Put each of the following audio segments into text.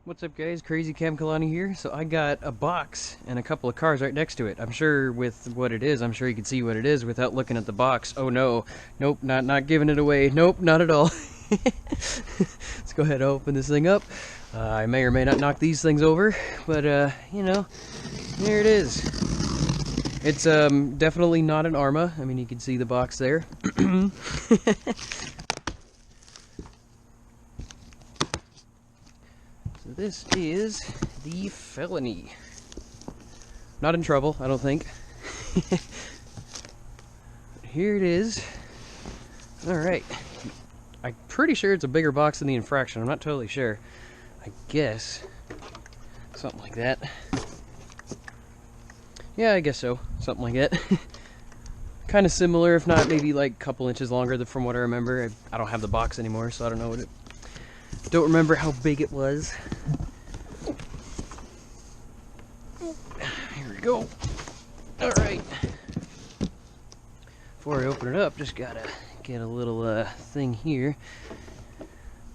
What's up guys, Crazy Cam Kalani here. So I got a box and a couple of cars right next to it. I'm sure with what it is, I'm sure you can see what it is without looking at the box. Oh no, nope, not giving it away. Nope, not at all. Let's go ahead and open this thing up. I may or may not knock these things over, but you know, there it is. It's definitely not an Arrma. I mean, you can see the box there. So this is the Felony. Not in trouble, I don't think. Here it is. Alright. I'm pretty sure it's a bigger box than the Infraction. I'm not totally sure. I guess. Something like that. Yeah, I guess so. Something like that. Kind of similar, if not maybe like a couple inches longer from what I remember. I don't have the box anymore, so I don't know what it... Don't remember how big it was. Here we go. Alright. Before I open it up, just gotta get a little thing here.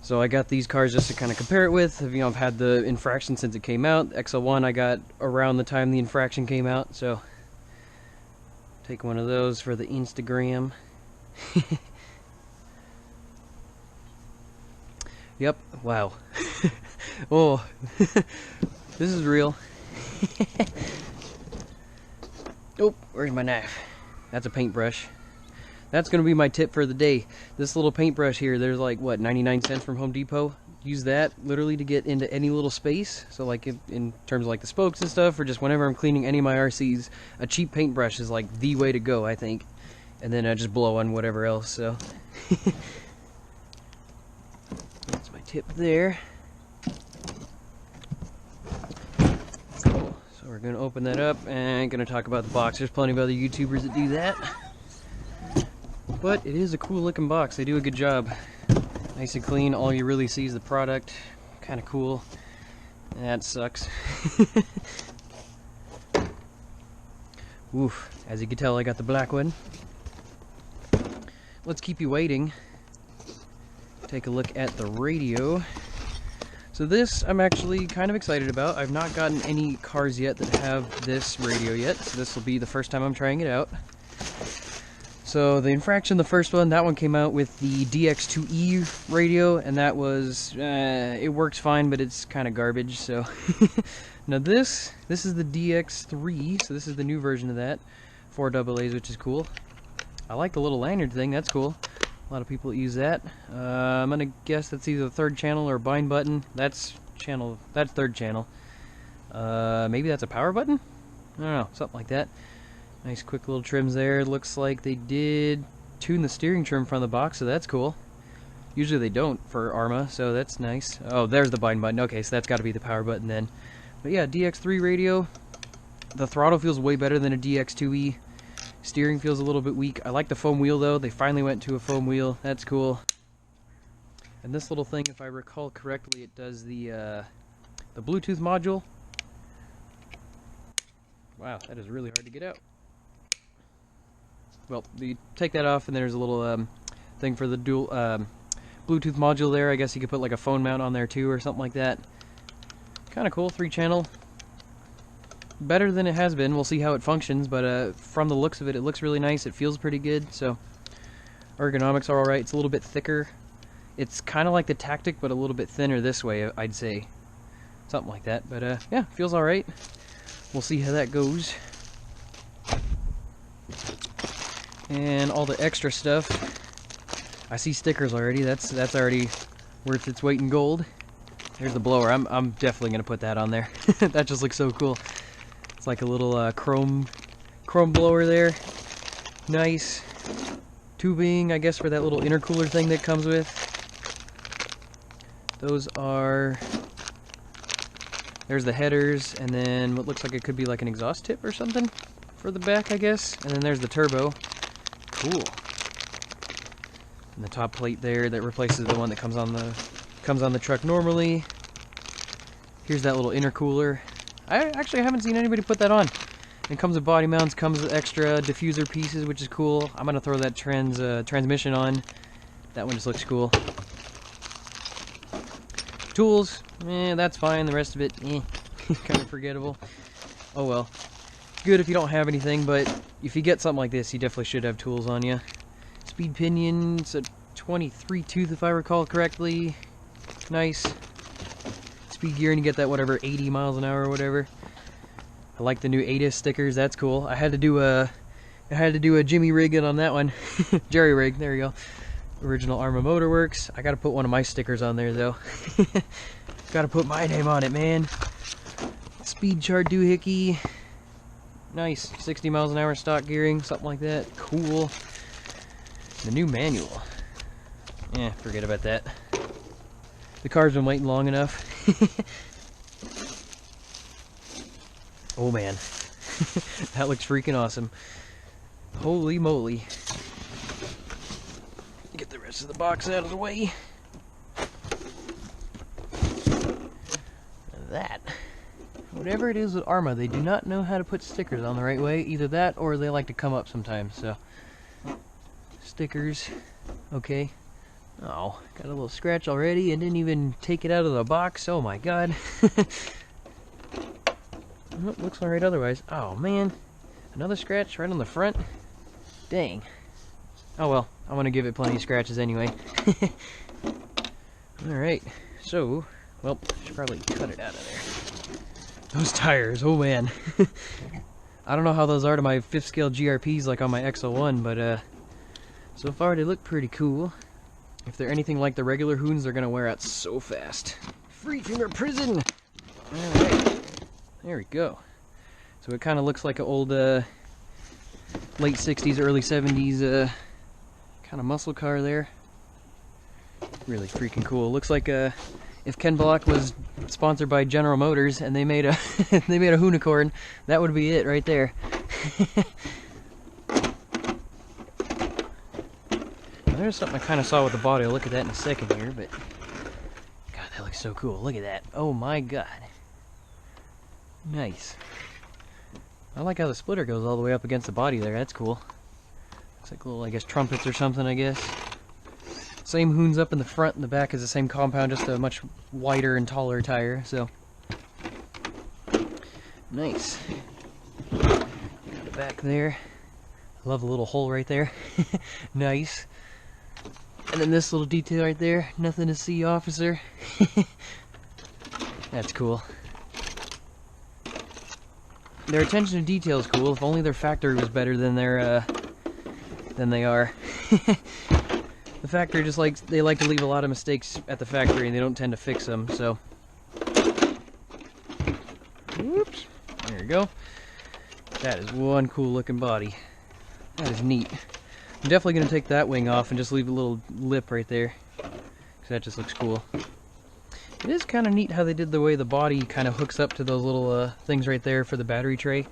So I got these cars just to kind of compare it with. You know, I've had the Infraction since it came out. XL1 I got around the time the Infraction came out, so take one of those for the Instagram. Yep, wow. Oh, this is real. Oh, where's my knife? That's a paintbrush. That's going to be my tip for the day. This little paintbrush here, there's like, what, 99 cents from Home Depot? Use that literally to get into any little space. So like in terms of like the spokes and stuff, or just whenever I'm cleaning any of my RCs, a cheap paintbrush is like the way to go, I think. And then I just blow on whatever else, so... That's my tip there. Cool. So we're going to open that up and going to talk about the box. There's plenty of other YouTubers that do that. But it is a cool looking box. They do a good job. Nice and clean. All you really see is the product. Kind of cool. That sucks. Oof. As you can tell, I got the black one. Let's keep you waiting. Take a look at the radio. So this I'm actually kind of excited about. I've not gotten any cars yet that have this radio yet, so this will be the first time I'm trying it out. So the Infraction, the first one, that one came out with the DX2E radio, and that was, it works fine, but it's kind of garbage, so. Now this is the DX3, so this is the new version of that. 4 AA's, which is cool. I like the little lanyard thing, that's cool. A lot of people use that. I'm gonna guess that's either the third channel or bind button. That's third channel. Maybe that's a power button? I don't know, something like that. Nice quick little trims there. Looks like they did tune the steering trim from the box, so that's cool. Usually they don't for Arrma, so that's nice. Oh, there's the bind button. Okay, so that's got to be the power button then. But yeah, DX3 radio. The throttle feels way better than a DX2E. Steering feels a little bit weak. I like the foam wheel though. They finally went to a foam wheel. That's cool. And this little thing, if I recall correctly, it does the Bluetooth module. Wow, that is really hard to get out. Well, you take that off, and there's a little thing for the dual Bluetooth module there. I guess you could put like a phone mount on there too, or something like that. Kind of cool, 3-channel. Better than it has been. We'll see how it functions, but from the looks of it, it looks really nice. It feels pretty good, so ergonomics are alright. It's a little bit thicker. It's kind of like the Tactic, but a little bit thinner this way, I'd say. Something like that, but yeah, feels alright. We'll see how that goes. And all the extra stuff. I see stickers already. That's already worth its weight in gold. Here's the blower. I'm definitely gonna put that on there. That just looks so cool. It's like a little chrome blower there. Nice. Tubing, I guess, for that little intercooler thing that comes with. Those are... There's the headers, and then what looks like it could be like an exhaust tip or something for the back, I guess. And then there's the turbo. Cool. And the top plate there that replaces the one that comes on the truck normally. Here's that little intercooler. I actually haven't seen anybody put that on. It comes with body mounts, comes with extra diffuser pieces, which is cool. I'm gonna throw that transmission on. That one just looks cool. Tools, that's fine. The rest of it, kind of forgettable. Oh well. Good if you don't have anything, but if you get something like this, you definitely should have tools on you. Speed pinion, it's a 23 tooth if I recall correctly. Nice. Speed gear, and you get that whatever 80 miles an hour or whatever. I like the new ATIS stickers. That's cool. I had to do a Jimmy rig on that one. Jerry rig. There you go. Original Arrma Motorworks. I gotta put one of my stickers on there though. Gotta put my name on it, man. Speed chart doohickey. Nice. 60 miles an hour stock gearing, something like that. Cool. The new manual. Forget about that. The car's been waiting long enough. Oh man. That looks freaking awesome. Holy moly. Get the rest of the box out of the way. That. Whatever it is with Arrma, they do not know how to put stickers on the right way. Either that or they like to come up sometimes, so. Stickers. Okay. Oh, got a little scratch already and didn't even take it out of the box. Oh my god. Oh, looks alright otherwise. Oh man. Another scratch right on the front. Dang. Oh well, I want to give it plenty of scratches anyway. Alright, so, well, should probably cut it out of there. Those tires, oh man. I don't know how those are to my 5th scale GRPs like on my XL1, but so far they look pretty cool. If they're anything like the regular Hoons, they're gonna wear out so fast. Free from your prison! Alright, there we go. So it kind of looks like an old late 60s, early 70s kind of muscle car there. Really freaking cool. Looks like if Ken Block was sponsored by General Motors and they made a they made a Hoonicorn, that would be it right there. There's something I kind of saw with the body. I'll look at that in a second here, but God, that looks so cool. Look at that. Oh my god. Nice. I like how the splitter goes all the way up against the body there. That's cool. Looks like little, I guess, trumpets or something, I guess. Same Hoons up in the front, and the back is the same compound, just a much wider and taller tire, so. Nice. Got it back there. I love the little hole right there. Nice. And then this little detail right there, nothing to see, officer. That's cool. Their attention to detail is cool. If only their factory was better than their than they are. The factory just they like to leave a lot of mistakes at the factory and they don't tend to fix them, so. Whoops. There you go. That is one cool looking body. That is neat. I'm definitely going to take that wing off and just leave a little lip right there, because that just looks cool. It is kind of neat how they did the way the body kind of hooks up to those little things right there for the battery tray.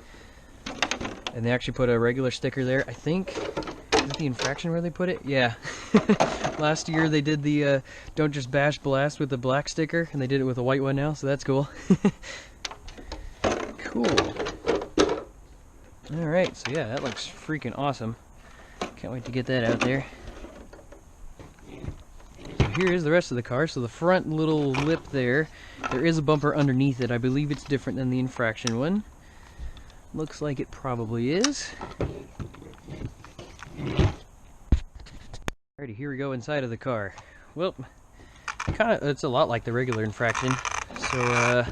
And they actually put a regular sticker there. I think, is it the infraction where they put it? Yeah. Last year they did the don't just bash blast with the black sticker, and they did it with a white one now, so that's cool. Cool. Alright, so yeah, that looks freaking awesome. Can't wait to get that out there. So here is the rest of the car. So the front little lip there is a bumper underneath it. I believe it's different than the infraction one. Looks like it probably is. Alrighty, here we go inside of the car. Well, it's a lot like the regular infraction. So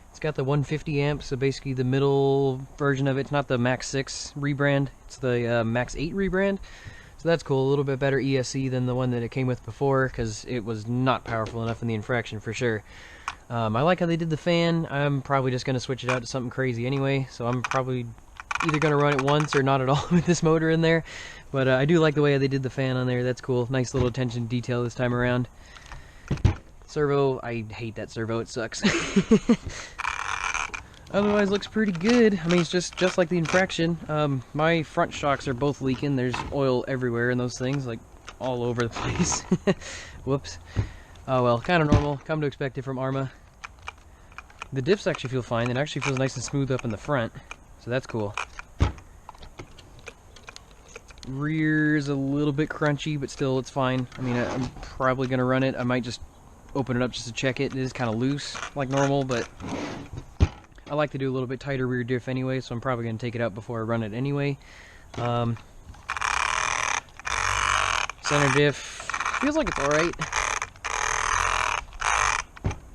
it's got the 150 amps, so basically the middle version of it. It's not the Max 6 rebrand, it's the Max 8 rebrand. So that's cool, a little bit better ESC than the one that it came with before, because it was not powerful enough in the infraction for sure. I like how they did the fan. I'm probably just going to switch it out to something crazy anyway, so I'm probably either going to run it once or not at all with this motor in there. But I do like the way they did the fan on there. That's cool. Nice little attention to detail this time around. Servo, I hate that servo. It sucks. Otherwise, looks pretty good. I mean, it's just like the infraction. My front shocks are both leaking. There's oil everywhere in those things, like all over the place. Whoops. Oh well, kind of normal. Come to expect it from Arrma. The diffs actually feel fine. It actually feels nice and smooth up in the front, so that's cool. Rear's a little bit crunchy, but still it's fine. I mean, I'm probably going to run it. I might just open it up just to check it. It is kind of loose like normal, but I like to do a little bit tighter rear diff anyway, so I'm probably going to take it out before I run it anyway. Center diff feels like it's alright.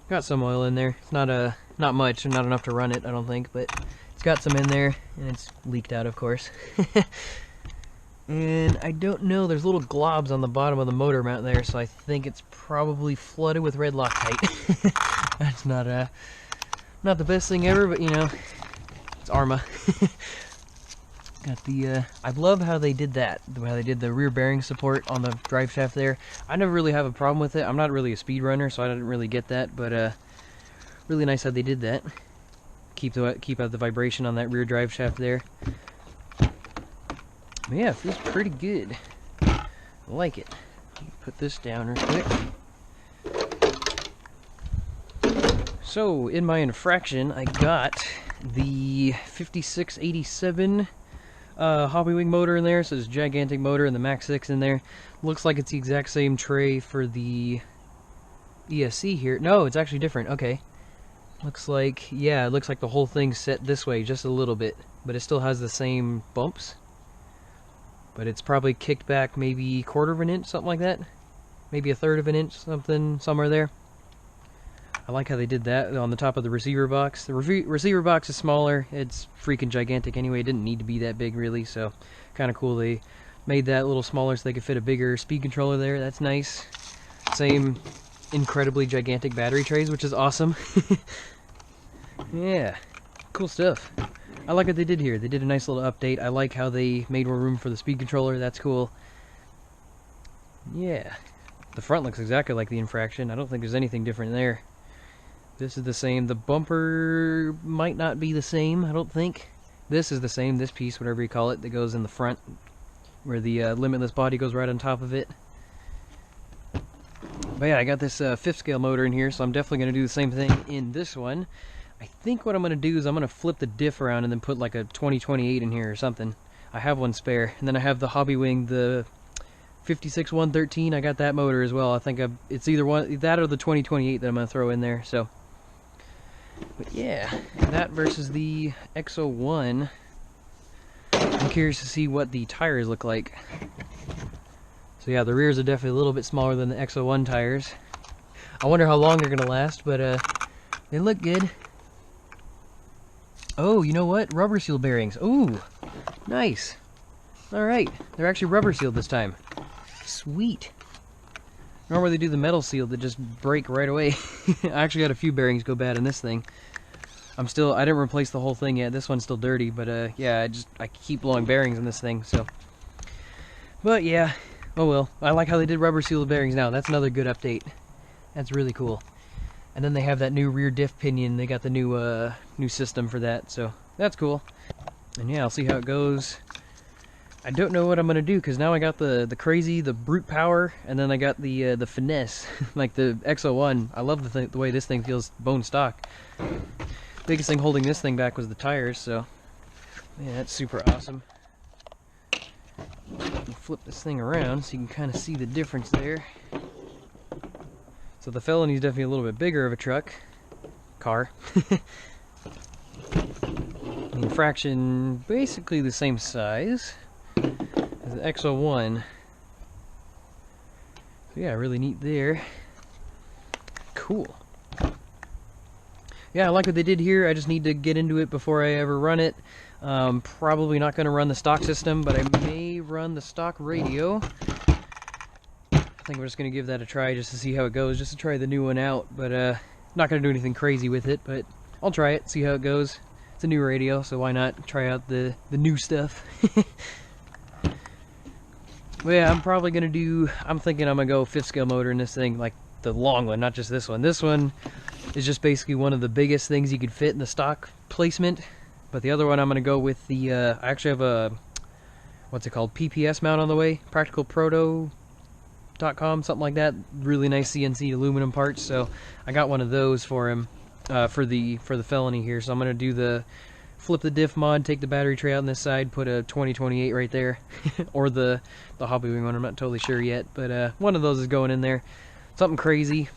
Got some oil in there. It's not much and not enough to run it, I don't think, but it's got some in there, and it's leaked out, of course. And I don't know, there's little globs on the bottom of the motor mount there, so I think it's probably flooded with red Loctite. That's not the best thing ever, but you know, it's Arrma. Got the, I love how they did that, how they did the rear bearing support on the drive shaft there. I never really have a problem with it. I'm not really a speed runner, so I didn't really get that, but really nice how they did that. Keep out the vibration on that rear drive shaft there. But yeah, it feels pretty good. I like it. Put this down real quick. So, in my infraction, I got the 5687 Hobbywing motor in there. So there's a gigantic motor and the Max 6 in there. Looks like it's the exact same tray for the ESC here. No, it's actually different. Okay. Looks like, yeah, it looks like the whole thing's set this way just a little bit. But it still has the same bumps. But it's probably kicked back maybe 1/4 of an inch, something like that. Maybe 1/3 of an inch, something, somewhere there. I like how they did that on the top of the receiver box. The receiver box is smaller. It's freaking gigantic anyway. It didn't need to be that big, really, so kind of cool they made that a little smaller so they could fit a bigger speed controller there. That's nice. Same incredibly gigantic battery trays, which is awesome. Yeah, cool stuff. I like what they did here. They did a nice little update. I like how they made more room for the speed controller. That's cool. Yeah. The front looks exactly like the infraction. I don't think there's anything different there. This is the same. The bumper might not be the same, I don't think. This is the same. This piece, whatever you call it, that goes in the front, where the Limitless body goes right on top of it. But yeah, I got this 5th scale motor in here, so I'm definitely going to do the same thing in this one. I think what I'm going to do is I'm going to flip the diff around and then put like a 2028 in here or something. I have one spare. And then I have the Hobbywing, the 56113. I got that motor as well. I think it's either one, that or the 2028 that I'm going to throw in there. So, but yeah, that versus the X01. I'm curious to see what the tires look like. So yeah, the rears are definitely a little bit smaller than the X01 tires. I wonder how long they're going to last, but they look good. Oh, you know what? Rubber seal bearings. Ooh, nice. Alright, they're actually rubber sealed this time. Sweet. Normally they do the metal seal that just break right away. I actually got a few bearings go bad in this thing. I didn't replace the whole thing yet. This one's still dirty, but yeah, I keep blowing bearings in this thing, so. But yeah, oh well. I like how they did rubber seal the bearings now. That's another good update. That's really cool. And then they have that new rear diff pinion. They got the new system for that, so that's cool. And yeah, I'll see how it goes. I don't know what I'm gonna do because now I got the brute power, and then I got the finesse, like the X01. I love the way this thing feels bone stock. Biggest thing holding this thing back was the tires, so yeah, that's super awesome. Flip this thing around so you can kind of see the difference there. So the Felony is definitely a little bit bigger of a car. The infraction basically the same size as the X01. So yeah, really neat there. Cool. Yeah, I like what they did here. I just need to get into it before I ever run it. Probably not going to run the stock system, but I may run the stock radio. I think we're just going to give that a try just to see how it goes, just to try the new one out, but not going to do anything crazy with it, but I'll try it, see how it goes. It's a new radio, so why not try out the new stuff. Well, yeah, I'm probably going to do, I'm thinking I'm going to go 5th scale motor in this thing, like the long one, not just this one. This one is just basically one of the biggest things you could fit in the stock placement, but the other one I'm going to go with the, I actually have a, what's it called, PPS mount on the way, Practical Proto.com, something like that. Really nice CNC aluminum parts, so I got one of those for him, for the Felony here. So I'm gonna do the flip the diff mod, take the battery tray out on this side, put a 2028 right there, or the Hobbywing one. I'm not totally sure yet, but one of those is going in there. Something crazy.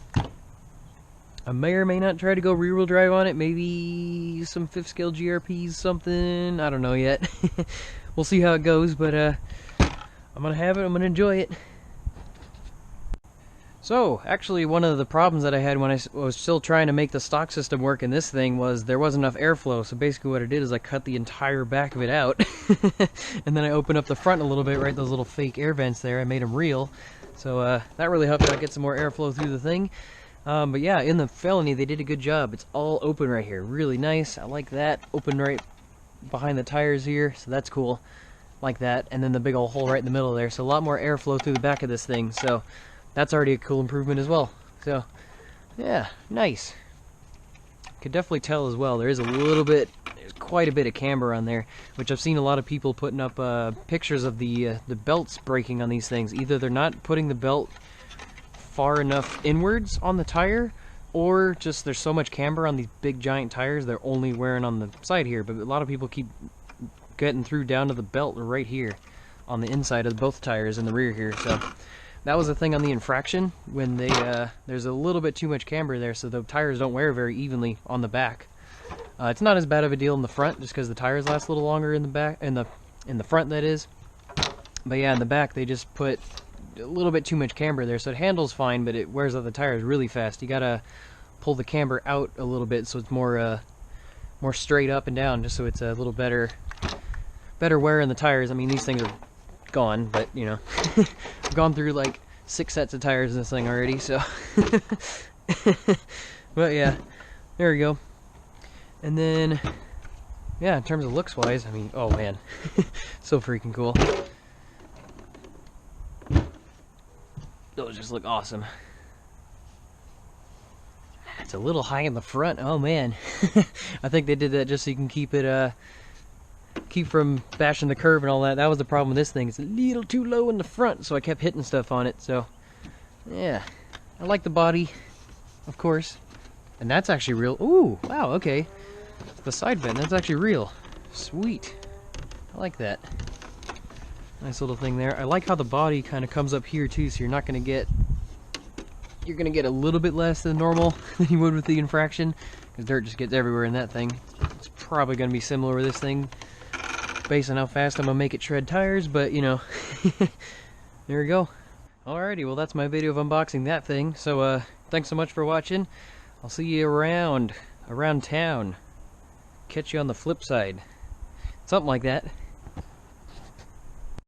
I may or may not try to go rear-wheel drive on it. Maybe some 5th scale GRPs, something. I don't know yet. We'll see how it goes, but I'm gonna have it. I'm gonna enjoy it. So, actually, one of the problems that I had when I was still trying to make the stock system work in this thing was there wasn't enough airflow. So basically what I did is I cut the entire back of it out. And then I opened up the front a little bit, right? Those little fake air vents there. I made them real. So that really helped out get some more airflow through the thing. But yeah, in the Felony, they did a good job. It's all open right here. Really nice. I like that. Open right behind the tires here. So that's cool. Like that. And then the big old hole right in the middle there. So a lot more airflow through the back of this thing. So that's already a cool improvement as well. So, yeah, nice. Could definitely tell as well. There is a little bit, there's quite a bit of camber on there, which I've seen a lot of people putting up pictures of the belts breaking on these things. Either they're not putting the belt far enough inwards on the tire, or just there's so much camber on these big giant tires they're only wearing on the side here. But a lot of people keep getting through down to the belt right here on the inside of both tires in the rear here. So that was the thing on the infraction, when they there's a little bit too much camber there, so the tires don't wear very evenly on the back. It's not as bad of a deal in the front, just because the tires last a little longer in the back, in the front, that is. But yeah, in the back they just put a little bit too much camber there, so it handles fine, but it wears out the tires really fast. You gotta pull the camber out a little bit so it's more straight up and down, just so it's a little better wear in the tires. I mean, these things are gone, but you know, I've gone through like 6 sets of tires in this thing already, so but yeah, there we go. And then yeah, in terms of looks wise, I mean, oh man, so freaking cool. Those just look awesome. It's a little high in the front. Oh man. I think they did that just so you can keep it keep from bashing the curb and all that. That was the problem with this thing. It's a little too low in the front, so I kept hitting stuff on it. So yeah, I like the body, of course. And that's actually real. Ooh, wow, okay. The side vent, that's actually real. Sweet. I like that. Nice little thing there. I like how the body kind of comes up here too, so you're not going to get... You're going to get a little bit less than normal than you would with the infraction, because dirt just gets everywhere in that thing. It's probably going to be similar with this thing, based on how fast I'm going to make it shred tires, but you know, there we go. Alrighty, well that's my video of unboxing that thing, so thanks so much for watching. I'll see you around town. Catch you on the flip side. Something like that.